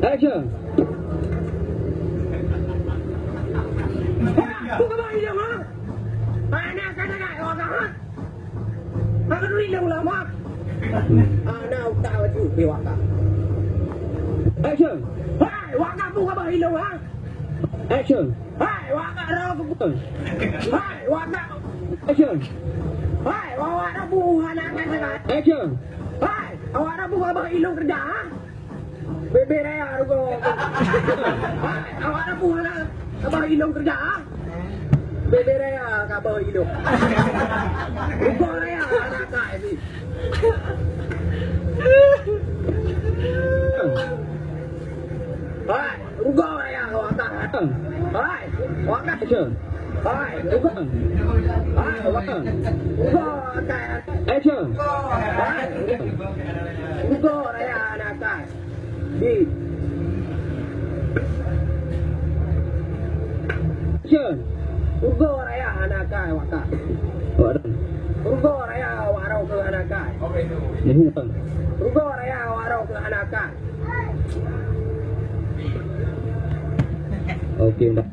Action. Buka bagi dia mah. Mana kata dah orang ah. Aku dulu hilang lama. Ana tahu tu bewaka. Action. Hai, waka buka bagi hilang ah. Action. Hai, waka rau buka. Hai, waka. Action. Hai, awak dah buka nak kata. Action. Hai, awak dah buka bagi hilang kerja ah. Bebe raya rugo. Hai, awak dah buka nak bagi hilang kerja ah. Bebe raya kabar hidup. Rugo raya anak kaya ni. Hai, rugo raya waka. Hai, waka. Hai, rugo. Hai, waka. Rugo kaya. Action. Hai, rugo raya anak kaya. Di. Action. Rugo raya anak kaya waka. Rugo raya warau ke anak kaya. Rugo raya warau ke anak kaya. Okey, dah.